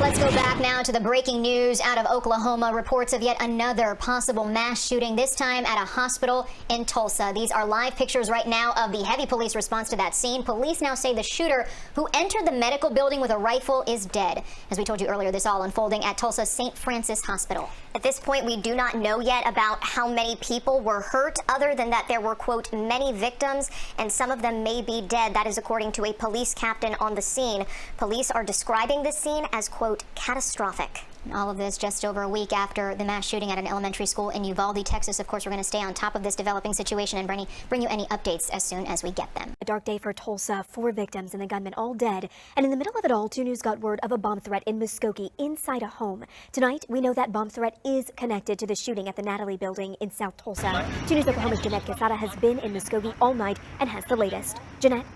Let's go back now to the breaking news out of Oklahoma. Reports of yet another possible mass shooting, this time at a hospital in Tulsa. These are live pictures right now of the heavy police response to that scene. Police now say the shooter who entered the medical building with a rifle is dead. As we told you earlier, this all unfolding at Tulsa St. Francis Hospital. At this point, we do not know yet about how many people were hurt, other than that there were, quote, many victims, and some of them may be dead. That is according to a police captain on the scene. Police are describing this scene as, quote, catastrophic. And all of this just over a week after the mass shooting at an elementary school in Uvalde, Texas. Of course, we're going to stay on top of this developing situation and bring you any updates as soon as we get them. A dark day for Tulsa, 4 victims and the gunman all dead. And in the middle of it all, 2 News got word of a bomb threat in Muskogee inside a home. Tonight, we know that bomb threat is connected to the shooting at the Natalie building in South Tulsa. 2 News Oklahoma's Jeanette Quesada has been in Muskogee all night and has the latest. Jeanette.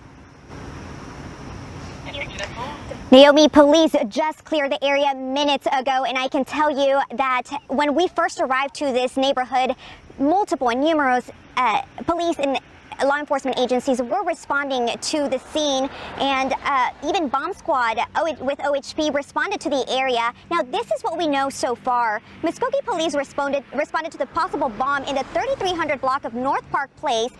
Naomi, police just cleared the area minutes ago, and I can tell you that when we first arrived to this neighborhood, multiple and numerous police and law enforcement agencies were responding to the scene, and even bomb squad with OHP responded to the area. Now, this is what we know so far. Muskogee police responded to the possible bomb in the 3300 block of North Park Place.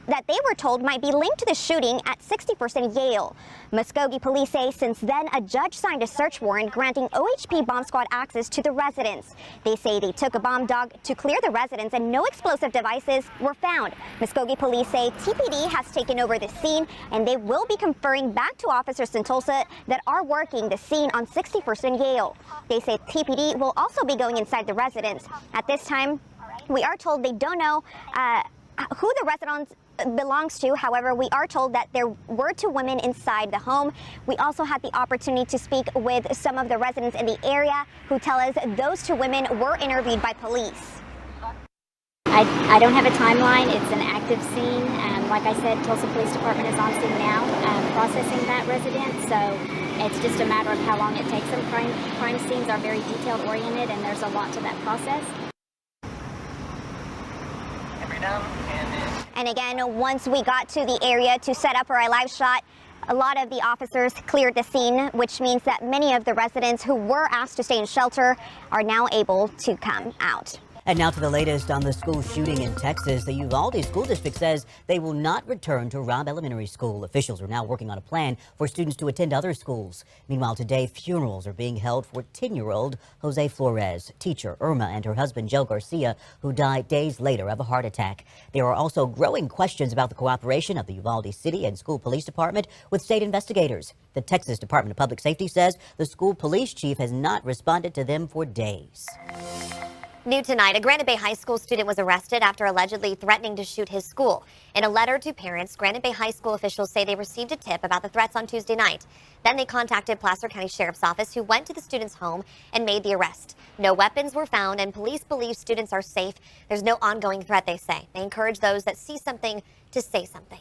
That they were told might be linked to the shooting at 60% Yale. Muskogee police say since then a judge signed a search warrant granting OHP bomb squad access to the residence. They say they took a bomb dog to clear the residence and no explosive devices were found. Muskogee police say TPD has taken over the scene and they will be conferring back to officers in Tulsa that are working the scene on 60% Yale. They say TPD will also be going inside the residence. At this time, we are told they don't know who the residence belongs to. However, we are told that there were 2 women inside the home. We also had the opportunity to speak with some of the residents in the area who tell us those 2 women were interviewed by police. I don't have a timeline. It's an active scene. Like I said, Tulsa Police Department is on scene now processing that resident, so it's just a matter of how long it takes them. Crime scenes are very detailed oriented, and there's a lot to that process. And again, once we got to the area to set up for a live shot, a lot of the officers cleared the scene, which means that many of the residents who were asked to stay in shelter are now able to come out. And now to the latest on the school shooting in Texas. The Uvalde School District says they will not return to Robb Elementary School. Officials are now working on a plan for students to attend other schools. Meanwhile, today, funerals are being held for 10-year-old Jose Flores, teacher Irma, and her husband Joe Garcia, who died days later of a heart attack. There are also growing questions about the cooperation of the Uvalde City and School Police Department with state investigators. The Texas Department of Public Safety says the school police chief has not responded to them for days. New tonight, a Granite Bay High School student was arrested after allegedly threatening to shoot his school. In a letter to parents, Granite Bay High School officials say they received a tip about the threats on Tuesday night. Then they contacted Placer County Sheriff's Office, who went to the student's home and made the arrest. No weapons were found, and police believe students are safe. There's no ongoing threat, they say. They encourage those that see something to say something.